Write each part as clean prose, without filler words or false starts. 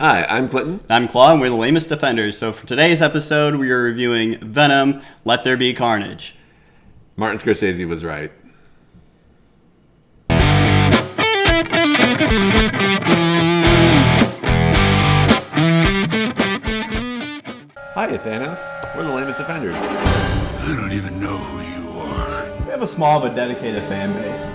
Hi, I'm Clinton. I'm Claude, and we're the lamest defenders. So for today's episode, we are reviewing Venom, Let There Be Carnage. Martin Scorsese was right. Hi, Thanos. We're the lamest defenders. I don't even know who you are. We have a small but dedicated fan base.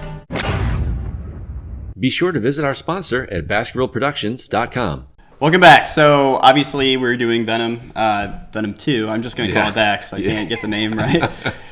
Be sure to visit our sponsor at BaskervilleProductions.com. Welcome back. So obviously we're doing Venom 2. I'm just going to call it that because I can't get the name right.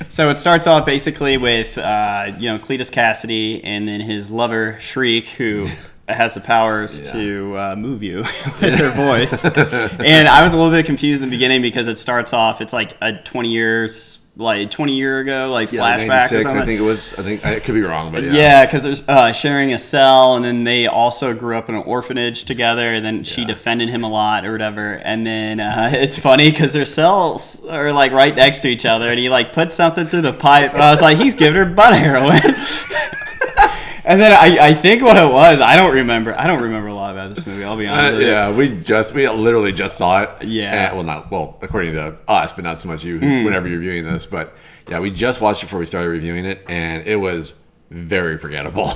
So it starts off basically with Cletus Cassidy and then his lover Shriek, who has the powers to move you with their voice. And I was a little bit confused in the beginning because it starts off, it's like a 20 year ago, flashback or something. I think I could be wrong, but yeah, because there's sharing a cell, and then they also grew up in an orphanage together, and then she defended him a lot or whatever. And then it's funny because their cells are like right next to each other, and he like put something through the pipe. I was like, he's giving her butt heroin. And then I think what it was, I don't remember a lot about this movie, I'll be honest with you. We literally just saw it. Yeah. According to us, but not so much you whenever you're viewing this. But yeah, we just watched it before we started reviewing it, and it was very forgettable.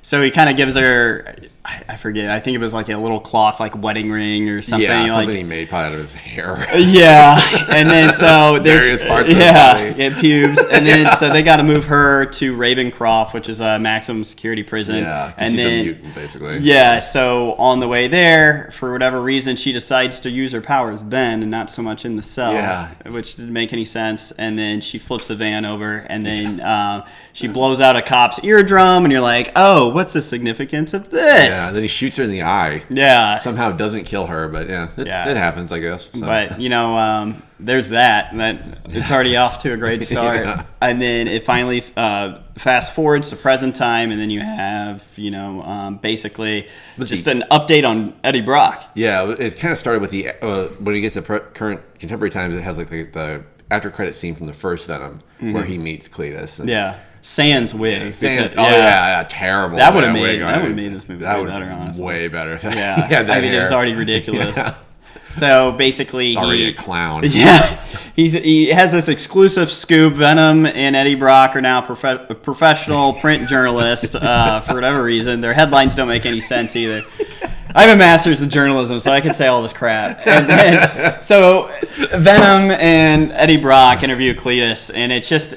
So he kind of gives her, I forget, I think it was like a little cloth, like wedding ring or something. Yeah, something he made probably out of his hair. Yeah, and then so various parts of his body. Pubes, and then so they got to move her to Ravencroft, which is a maximum security prison. Yeah, and she's then a mutant, basically. Yeah, so on the way there, for whatever reason, she decides to use her powers then, and not so much in the cell, which didn't make any sense. And then she flips a van over, and then she blows out a cop's eardrum, and you're like, oh, what's the significance of this? Yeah, and then he shoots her in the eye. Yeah. Somehow doesn't kill her, but it happens, I guess. So. But, there's that. It's already off to a great start. Yeah. And then it finally fast forwards to present time, and then you have, basically just an update on Eddie Brock. Yeah, it's kind of started with the, when he gets to current contemporary times, it has like the after credit scene from the first Venom, where he meets Cletus. And, Sans wig. Terrible. That would have made this movie way better, honestly. Way better. It was already ridiculous. Yeah. So basically, already a clown. Yeah, he has this exclusive scoop. Venom and Eddie Brock are now professional print journalists for whatever reason. Their headlines don't make any sense either. I have a master's in journalism, so I can say all this crap. And then, so Venom and Eddie Brock interview Cletus, and it's just,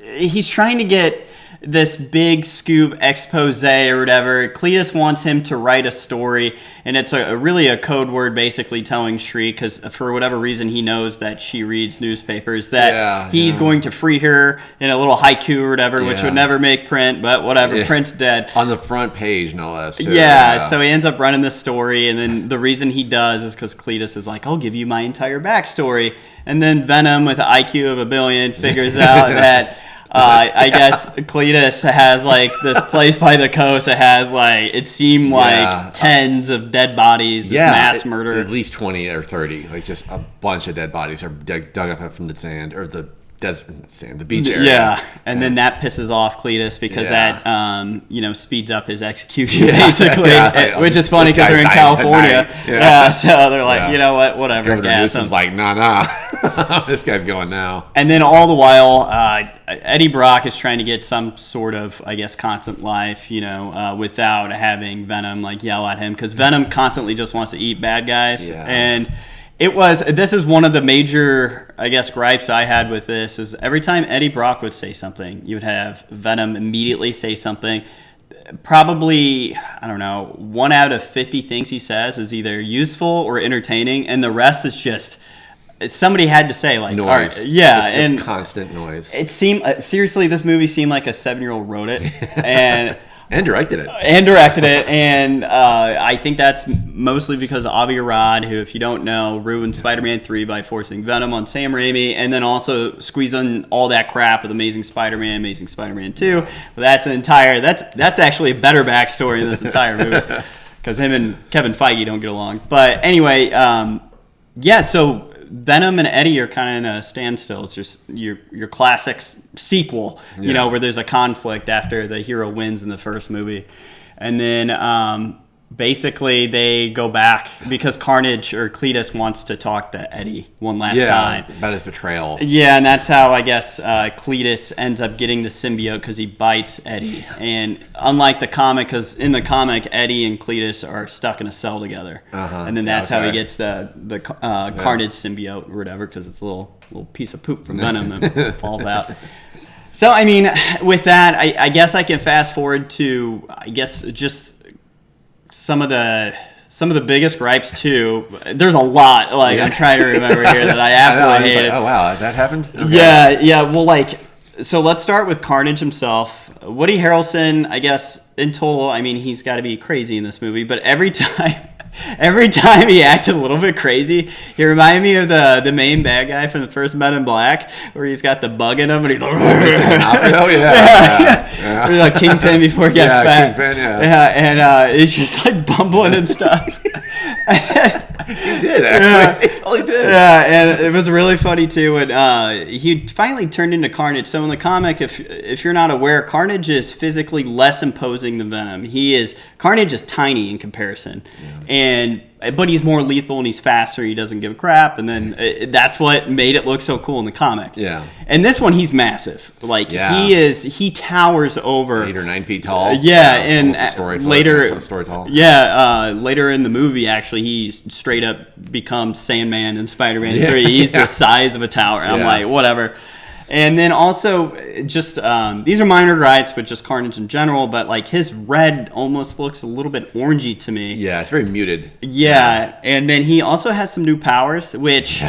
he's trying to get this big scoop expose or whatever. Cletus wants him to write a story, and it's really a code word basically telling Shriek, because for whatever reason he knows that she reads newspapers, that he's going to free her in a little haiku or whatever, which would never make print, but whatever, print's dead. On the front page, no less. Too. So he ends up running this story, and then the reason he does is because Cletus is like, I'll give you my entire backstory. And then Venom, with an IQ of 1 billion, figures out that I guess Cletus has like this place by the coast that has like, it seemed like tens of dead bodies, this mass murder. At least 20 or 30, like just a bunch of dead bodies are dug up from the sand or the desert sand, the beach area. Yeah, and then that pisses off Cletus because that speeds up his execution basically, which is funny because they're in California. So they're like, you know what, whatever. Governor Newsom's like, nah, this guy's going now. And then all the while, Eddie Brock is trying to get some sort of, I guess, constant life, without having Venom like yell at him, because Venom constantly just wants to eat bad guys. And this is one of the major, I guess, gripes I had with this, is every time Eddie Brock would say something, you would have Venom immediately say something. Probably, 1 out of 50 things he says is either useful or entertaining, and the rest is just, somebody had to say, like, noise. All right, and constant noise. It seemed, seriously, this movie seemed like a 7-year-old wrote it, and directed it. And I think that's mostly because of Avi Arad, who, if you don't know, ruined Spider-Man 3 by forcing Venom on Sam Raimi, and then also squeezing all that crap with Amazing Spider-Man, Amazing Spider-Man 2. But that's actually a better backstory in this entire movie, because him and Kevin Feige don't get along. But anyway, so Venom and Eddie are kind of in a standstill. It's just your classic sequel, where there's a conflict after the hero wins in the first movie. And then basically they go back because Carnage or Cletus wants to talk to Eddie one last time. About his betrayal. Yeah, and that's how I guess Cletus ends up getting the symbiote because he bites Eddie. And unlike the comic, because in the comic, Eddie and Cletus are stuck in a cell together. And then that's how he gets the Carnage symbiote or whatever, because it's a little piece of poop from Venom and falls out. So, I mean, with that, I guess I can fast forward to, just some of the biggest gripes too. There's a lot. I'm trying to remember here that I absolutely hated. Oh wow, that happened. Okay. Yeah. Well, so let's start with Carnage himself. Woody Harrelson, I guess in total, I mean, he's got to be crazy in this movie. But every time he acted a little bit crazy, he reminded me of the main bad guy from the first Men in Black, where he's got the bug in him and he's like, oh yeah. Or like Kingpin before he got fat. Kingpin, and he's just like bumbling and stuff. He did, actually. He totally did. Yeah, and it was really funny too when he finally turned into Carnage. So in the comic, if you're not aware, Carnage is physically less imposing than Venom. Carnage is tiny in comparison, but he's more lethal and he's faster. He doesn't give a crap, and then that's what made it look so cool in the comic. Yeah. And this one, he's massive. He towers over 8 or 9 feet tall. And later, story tall. Later in the movie, actually, he straight up becomes Sandman in Spider-Man 3. He's the size of a tower. I'm like, whatever. And then also, just these are minor gripes, but just Carnage in general. But his red almost looks a little bit orangey to me. Yeah, it's very muted. Yeah, and then he also has some new powers, which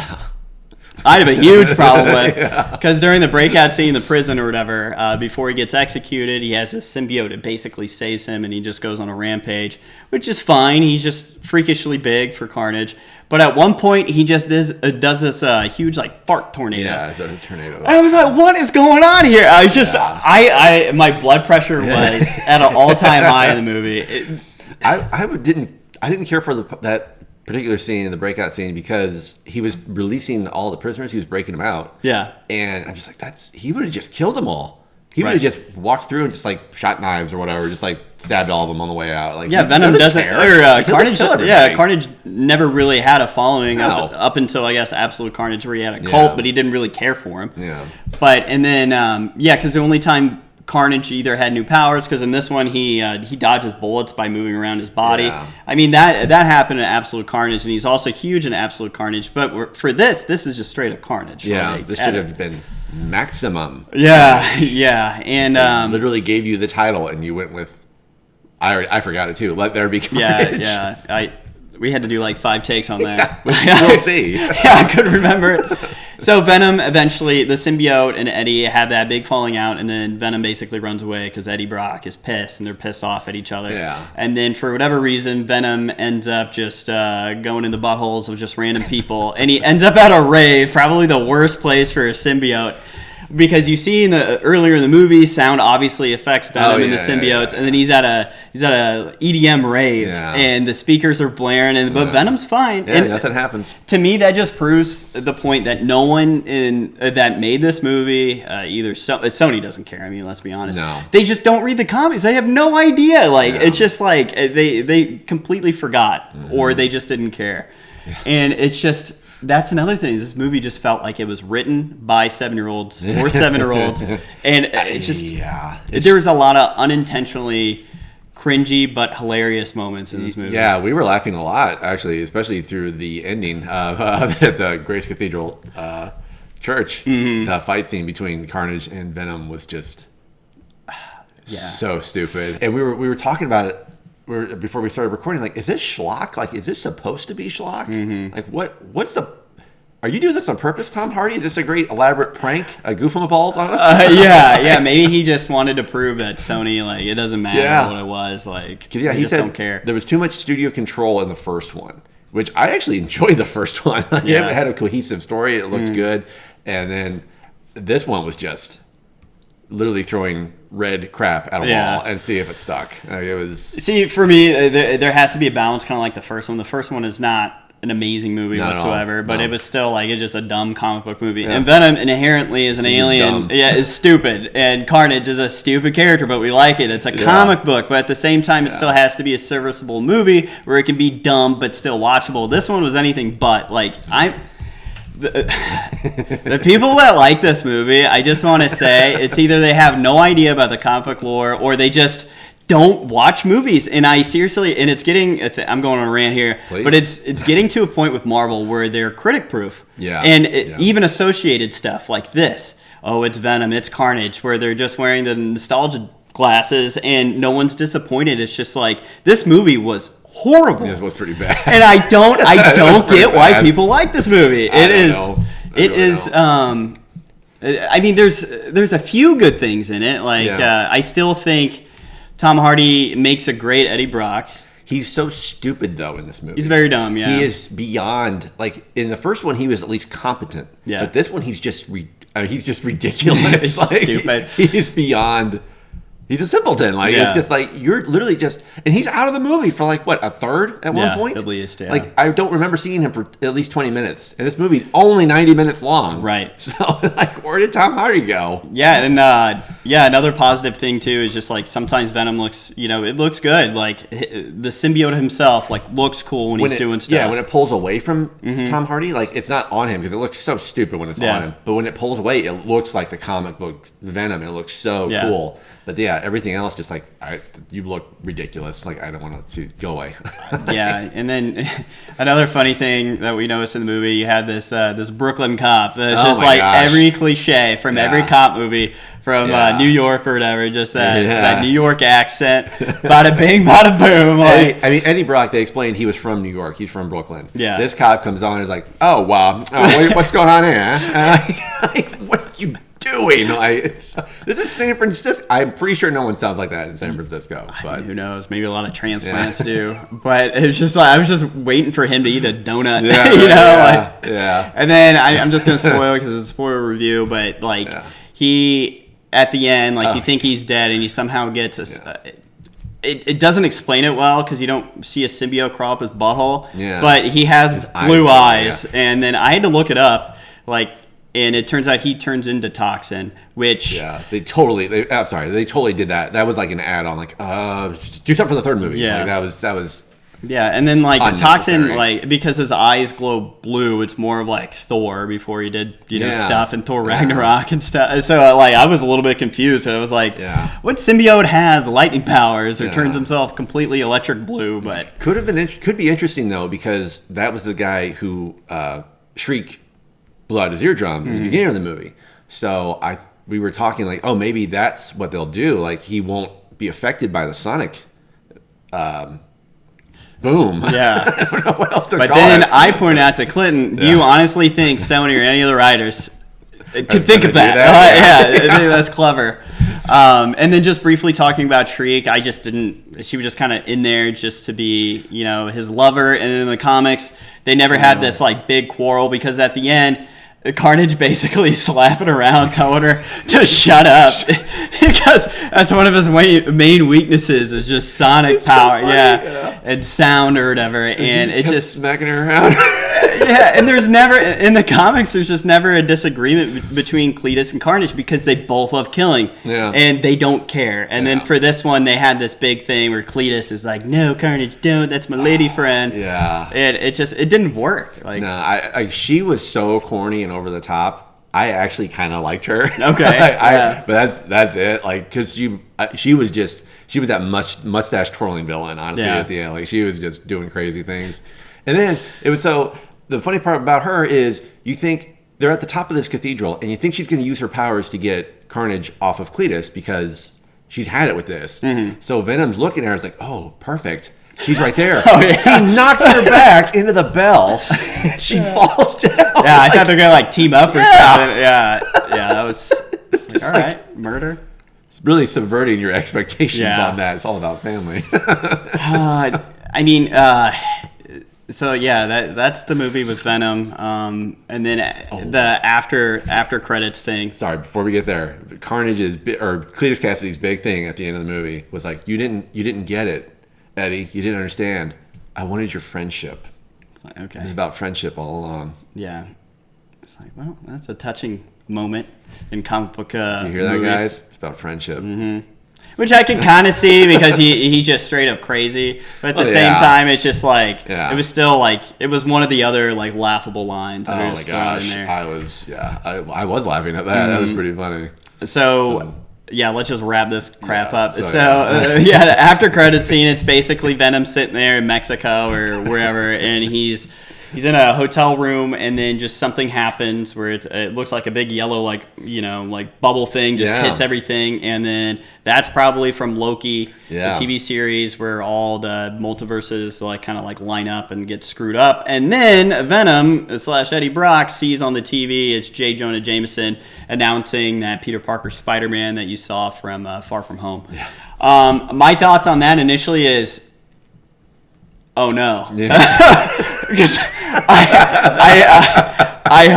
I have a huge problem with. Because during the breakout scene in the prison or whatever, before he gets executed, he has this symbiote that basically saves him, and he just goes on a rampage, which is fine. He's just freakishly big for Carnage. But at one point, he just does this huge fart tornado. Yeah, it's a tornado. And I was like, "What is going on here?" I was just, my blood pressure was at an all-time high in the movie. I didn't care for that particular scene in the breakout scene because he was releasing all the prisoners. He was breaking them out. Yeah, and I'm just like, he would have just killed them all. He would have just walked through and just shot knives or whatever, just stabbed all of them on the way out. Venom doesn't. Carnage. Carnage never really had a following up until I guess Absolute Carnage, where he had a cult, but he didn't really care for him. Yeah. But and then because the only time Carnage either had new powers, because in this one he dodges bullets by moving around his body. Yeah. I mean that happened in Absolute Carnage, and he's also huge in Absolute Carnage. But for this is just straight up Carnage. Yeah, this should have been Maximum. Yeah, and literally gave you the title, and you went with. I forgot it too. Let there be Carnage. Yeah. We had to do 5 takes on that. We'll see. I couldn't remember it. So Venom, eventually, the symbiote and Eddie have that big falling out, and then Venom basically runs away because Eddie Brock is pissed, and they're pissed off at each other. Yeah. And then for whatever reason, Venom ends up just going in the buttholes of just random people, and he ends up at a rave, probably the worst place for a symbiote. Because you see earlier in the movie, sound obviously affects Venom and the symbiotes, and then he's at a EDM rave, and the speakers are blaring, but Venom's fine. Yeah, and nothing happens. To me, that just proves the point that no one that made this movie, Sony doesn't care. I mean, let's be honest. No. They just don't read the comics. They have no idea. It's just they completely forgot, or they just didn't care, and it's just. That's another thing. This movie just felt like it was written by 7-year-olds for 7-year-olds, and it's just there was a lot of unintentionally cringy but hilarious moments in this movie. Yeah, we were laughing a lot actually, especially through the ending of the Grace Cathedral Church. Mm-hmm. The fight scene between Carnage and Venom was just so stupid, and we were talking about it. Before we started recording, is this schlock? Is this supposed to be schlock? Mm-hmm. What's the? Are you doing this on purpose, Tom Hardy? Is this a great elaborate prank? A goof on the balls on it? Yeah. Maybe he just wanted to prove that Sony, it doesn't matter what it was. He said don't care. There was too much studio control in the first one, which I actually enjoyed the first one. It had a cohesive story. It looked good, and then this one was just literally throwing red crap at a wall and see if it stuck. It was. See, for me, there has to be a balance, kind of like the first one. The first one is not an amazing movie Not whatsoever, but no. it was still like it's just a dumb comic book movie. And Venom inherently is an alien, is stupid, and Carnage is a stupid character, but we like it. It's a comic book, but at the same time, it still has to be a serviceable movie where it can be dumb but still watchable. This one was anything but. Like the people that like this movie, I just want to say it's either they have no idea about the comic book lore or they just don't watch movies. And I seriously, and it's getting, I'm going on a rant here, Please. but it's getting to a point with Marvel where they're critic proof. Yeah. And even associated stuff like this. Oh, it's Venom, it's Carnage, where they're just wearing the nostalgia glasses and no one's disappointed. It's just like, this movie was horrible. This was pretty bad. And I don't get why people like this movie. It is. I mean, there's a few good things in it. Like I still think Tom Hardy makes a great Eddie Brock. He's so stupid though in this movie. He's very dumb. Yeah, he is beyond. Like in the first one, he was at least competent. Yeah, but this one, he's just ridiculous. He's like, stupid. He's beyond. He's a simpleton. Like it's just like you're literally just, and he's out of the movie for like what, a third at one point. At least, yeah. Like I don't remember seeing him for at least 20 minutes, and this movie's only 90 minutes long. Right. So like, where did Tom Hardy go? Yeah, and another positive thing too is just like sometimes Venom looks, it looks good. Like the symbiote himself, like looks cool when he's doing stuff. Yeah, when it pulls away from Tom Hardy, like it's not on him because it looks so stupid when it's on him. But when it pulls away, it looks like the comic book Venom. It looks so cool. But yeah, everything else just like you look ridiculous. Like I don't want to go away. Yeah, and then another funny thing that we noticed in the movie, you had this Brooklyn cop. It's just like every cliche from every cop movie from New York or whatever. Just that New York accent. Bada bing, bada boom. Like, I mean, Eddie Brock. They explained he was from New York. He's from Brooklyn. Yeah. This cop comes on and is like, "Oh wow, what's going on here? Like, what are you doing? Like, this is San Francisco." I'm pretty sure no one sounds like that in San Francisco. But who knows? Maybe a lot of transplants do. But it's just like I was just waiting for him to eat a donut. Yeah. And then I'm just gonna spoil because it's a spoiler review. But like he at the end, like you think he's dead, and he somehow gets It doesn't explain it well because you don't see a symbiote crawl up his butthole. Yeah. But he has blue eyes, and then I had to look it up, and it turns out he turns into toxin, which they totally did that. That was like an add-on, like do something for the third movie. Yeah, like, that was. Yeah, and then like the toxin, like because his eyes glow blue, it's more of like Thor before he did stuff in Thor Ragnarok and stuff. So like I was a little bit confused. I was like, what symbiote has lightning powers or turns himself completely electric blue? But could be interesting though because that was the guy who Shriek blew out his eardrum in the beginning of the movie. So we were talking like, oh, maybe that's what they'll do. Like he won't be affected by the sonic. Boom. Yeah. I don't know what else to but call then it. I point out to Clinton, do you honestly think Sony or any of the writers could think of that? I think that's clever. And then just briefly talking about Shriek, she was just kind of in there just to be, his lover. And in the comics, they never had this like big quarrel because at the end, Carnage basically slapping around, telling her to shut up because that's one of his main weaknesses is just sonic power, and sound or whatever, and it just smacking her around. And there's never in the comics. There's just never a disagreement between Cletus and Carnage because they both love killing, and they don't care. And then for this one, they had this big thing where Cletus is like, "No, Carnage, don't. That's my lady friend." And it didn't work. Like, no, she was so corny and over the top. I actually kind of liked her. Okay, but that's it. Like, because she was that mustache twirling villain. Honestly, at the end, like she was just doing crazy things. And then it was the funny part about her is you think they're at the top of this cathedral and you think she's going to use her powers to get Carnage off of Cletus because she's had it with this. Mm-hmm. So Venom's looking at her and is like, oh, perfect. She's right there. He knocks her back into the bell. She falls down. Yeah, I thought they were going to team up or something. Yeah, that was all right. Murder. It's really subverting your expectations on that. It's all about family. So that's the movie with Venom, and then the after credits thing. Sorry, before we get there, Carnage's or Cletus Cassidy's big thing at the end of the movie was like, you didn't get it, Eddie. You didn't understand. I wanted your friendship. Like, okay. It's about friendship all along. Yeah. It's like, well, that's a touching moment in comic book Do you hear that, movies. guys? It's about friendship. Mm-hmm. Which I can kind of see because he's just straight up crazy. But at the same time, it's just like, it was still like, it was one of the other like laughable lines. Oh my gosh. I was laughing at that. Mm-hmm. That was pretty funny. So yeah, let's just wrap this crap up. So after credit scene, it's basically Venom sitting there in Mexico or wherever, and he's in a hotel room, and then just something happens where it looks like a big yellow, like, you know, like bubble thing just hits everything, and then that's probably from Loki, the TV series, where all the multiverses like kind of like line up and get screwed up, and then Venom / Eddie Brock sees on the TV it's J. Jonah Jameson announcing that Peter Parker's Spider-Man that you saw from Far From Home. Yeah. My thoughts on that initially is, oh no. Because I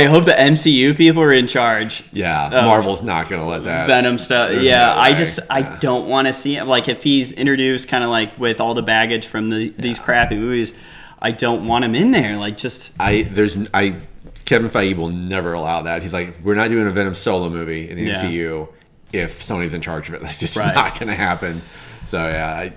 hope the MCU people are in charge. Yeah, Marvel's not gonna let that Venom stuff. I don't want to see it. Like, if he's introduced kind of like with all the baggage from these crappy movies, I don't want him in there. Like, just Kevin Feige will never allow that. He's like, we're not doing a Venom solo movie in the MCU if Sony's in charge of it. That's just not gonna happen. So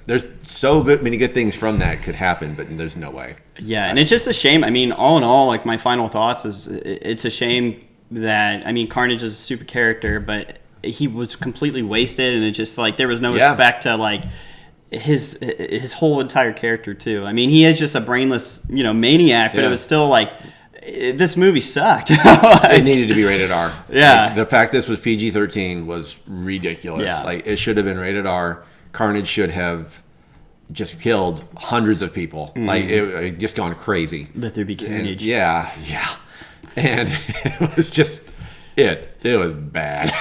there's so many good things from that could happen, but there's no way. Yeah, and it's just a shame. I mean, all in all, like, my final thoughts is it's a shame that, I mean, Carnage is a super character, but he was completely wasted, and it just like there was no respect to like his whole entire character too. I mean, he is just a brainless, you know, maniac, but it was still like, this movie sucked. It needed to be rated R. Yeah, like, the fact this was PG-13 was ridiculous. Yeah. Like, it should have been rated R. Carnage should have just killed hundreds of people. Mm. Like, it just gone crazy. Let there be carnage. Yeah. And it was just it was bad.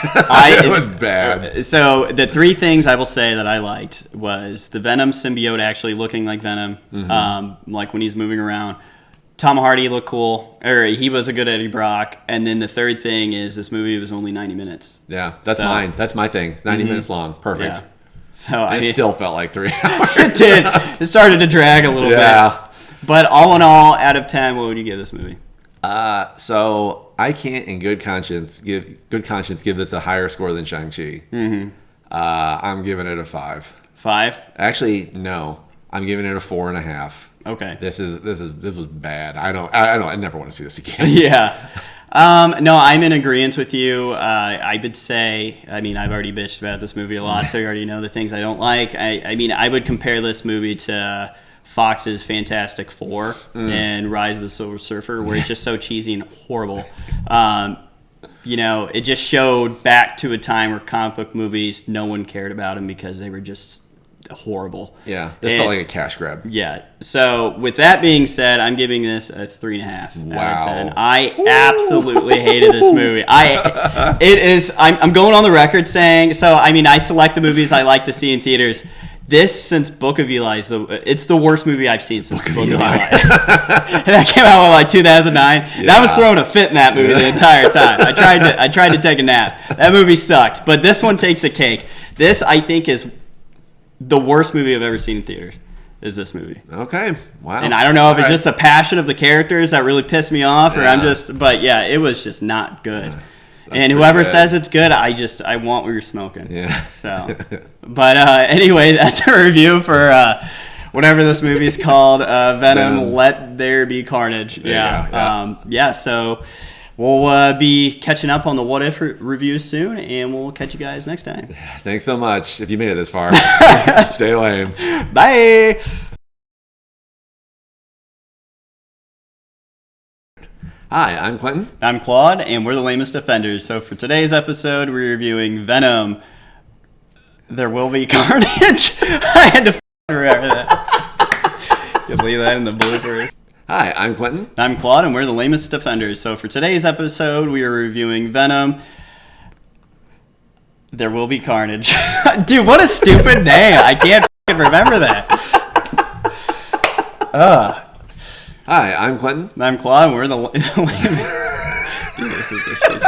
It was bad. So the three things I will say that I liked was the Venom symbiote actually looking like Venom, like when he's moving around. Tom Hardy looked cool, or he was a good Eddie Brock. And then the third thing is this movie was only 90 minutes. Yeah, that's mine. That's my thing. It's 90 minutes long. Perfect. Yeah. So it still felt like 3 hours. It did. It started to drag a little bit. But all in all, out of 10, what would you give this movie? So I can't, in good conscience, give this a higher score than Shang-Chi. Mm-hmm. I'm giving it a 5. 5? Actually, no. I'm giving it a 4.5. Okay. This was bad. I never want to see this again. Yeah. No, I'm in agreement with you. I would say, I mean, I've already bitched about this movie a lot, so you already know the things I don't like. I mean, I would compare this movie to Fox's Fantastic Four and Rise of the Silver Surfer, where it's just so cheesy and horrible. You know, it just showed back to a time where comic book movies, no one cared about them because they were just horrible. Yeah, this felt like a cash grab. Yeah. So with that being said, I'm giving this a 3.5 out of 10. I absolutely hated this movie. I'm going on the record saying, so I mean, I select the movies I like to see in theaters. This, since Book of Eli, it's the worst movie I've seen since Book of Eli. That came out in like 2009. Yeah. And I was throwing a fit in that movie the entire time. I tried to take a nap. That movie sucked. But this one takes a cake. This, I think, is the worst movie I've ever seen in theaters. Is this movie. Okay. Wow. And I don't know if it's just the passion of the characters that really pissed me off, or but yeah, it was just not good. And whoever says it's good, I want what you're smoking. Yeah. So, but anyway, that's a review for whatever this movie's called, Venom. Let There Be Carnage. Yeah. So we'll be catching up on the What If reviews soon, and we'll catch you guys next time. Thanks so much. If you made it this far, stay lame. Bye. Hi, I'm Clinton. I'm Claude, and we're the lamest offenders. So for today's episode, we're reviewing Venom. There Will Be Carnage. I had to remember that. You'll leave that in the bloopers. Hi, I'm Clinton. I'm Claude, and we're the lamest offenders. So for today's episode, we are reviewing Venom. There Will Be Carnage. Dude, what a stupid name. I can't remember that. Hi, I'm Clinton. I'm Claude, and we're the lamest. Dude, this is the shit.